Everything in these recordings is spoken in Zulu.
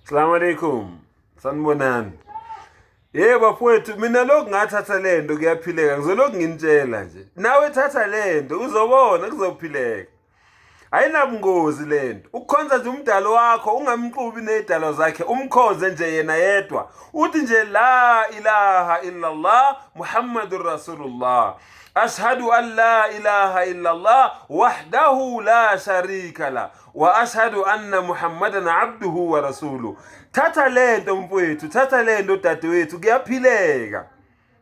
Assalamu alaikum. Sanibonani. Yebo bafowethu, mina lokhu ngathatha lento kuyaphileka. Ngizolokhu nginitshela nje. Nawe thatha lento uzobona kuzophileka. Ayinabungozi lento. Ukukhonza nje umdalo wakho, ungamxubi nezidalo zakhe, umkhonze nje yena yedwa. Uthi nje la ilaha illallah Muhammadur Rasulullah. Ashhadu an la ilaha illallah wahdahu la sharika la wa ashhadu anna Muhammadan abduhu wa rasuluhu. Thatha lento mfowethu, thatha lento dadewethu, kuyaphileka.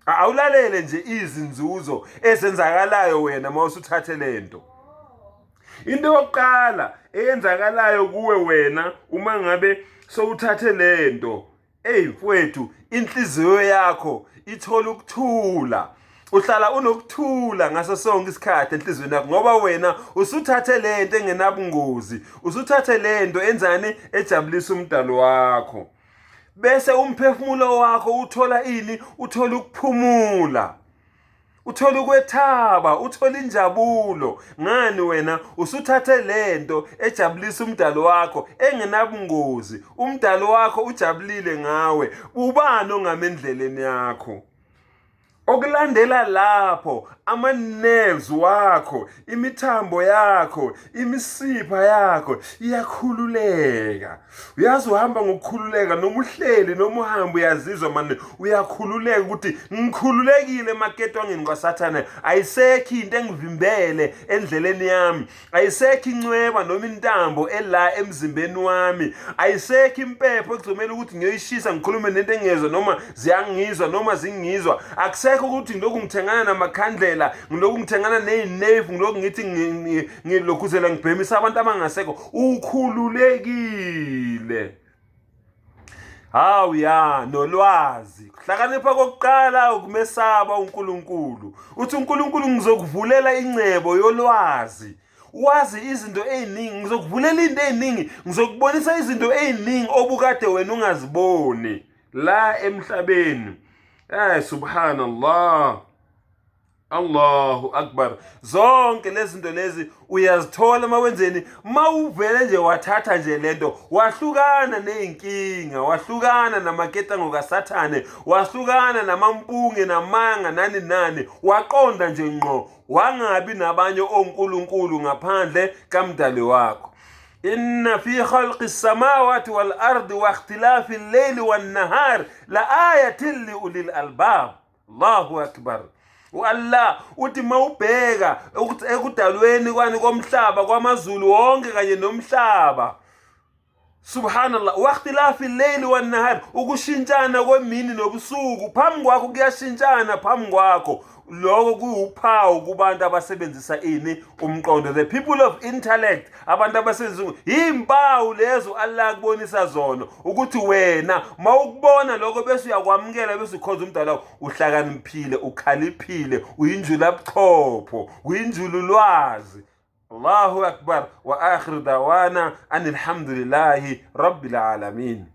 Awulalele nje izinzuzo ezenzakalayo wena mawusuthathe lento. Into yokuqala eyenzakalayo kuwe wena uma ngabe sowuthathe lento, mfowethu, inhliziyo yakho ithola ukuthula. Uhlala unokuthula ngaso sonke isikhathi enhlizweni yakho ngoba wena usuthathe lento engenabungozi, usuthathe lento enzani ejabulisa umdalo wakho. Bese umphefumulo wakho uthola ini? Uthola ukuphumula. Uthola ukwethaba, uthola injabulo. Ngani wena usuthathe lento ejabulisa umdalo wakho engenabungozi. Umdalo wakho ujabulile ngawe. Ubani ongamendleleni yakho? Okulandela lapho ama-nerves wakho, imithambo yakho, imisipha yakho iyakhululeka. Uyazi uhamba ngokukhululeka noma uhleli noma uhamba uyazizwa manje uyakhululeka ukuthi ngikhululekile maketongeni kwaSathane. Ayisekho into engivimbele endleleni yami. Ayisekho incweba noma intambo ela emzimbeni wami. Ayisekho impepho ekuzomela ukuthi ngiyoyishisa ngikhulume nento engezwe noma ziyangizwa noma zingizwa. Akusekho ukuthi ngilokhu ngithengana namakhandlela, ngilokhu ngithengana nezinevu, ngilokhu ngithi ngilokhuzela ngibhemisa abantu abangasekho. Ukhululekile. Hawu ya, nolwazi. Kuhlakanipha kokuqala ukumesaba uNkulunkulu. Uthi uNkulunkulu ngizokuvulela ingcebo yolwazi. Wazi izinto eziningi, ngizokuvulela into eziningi, ngizokubonisa izinto eziningi obukade wena ungaziboni la emhlabeni. Subhanallah. Allahu Akbar. Zonke lezi zinto lezi uyazithola mawenzeni mawuvele nje wathatha nje lento, wahlukana nezinkinga, wahlukana namaketango kaSathane, wahlukana namampunge namanga nani, waqonda nje ngqo, wangabi nabanye onkulunkulu ngaphandle kamdali wakho. Inna fi khalqi samawati wal ardi wa ikhtilafi al-layli wan nahar la ayatin li ulil albab. Allahu Akbar. Allah uthi mawubheka ekudalweni kwani komhlaba kwamazulu wonke kanye nomhlaba. Subhanallah. Wa ikhtilafi al-layli wan nahar, ukushintshana kwemini nobusuku phambi kwakho kuyashintshana phambi kwakho. Lokho kuwuphawu kubantu abasebenzisa ini? Umqondo. The people of intellect, abantu abasebenzisa impawu lezo Allah kubonisa zona ukuthi wena mawukubona lokho bese uyakwamukela bese ukhonza umdala wakho, uhlakaniphile, ukhaliphile, uyinjula buchopho, uyinjululwazi. Allahu Akbar wa akhir dawana anil hamdulillahi rabbil alamin.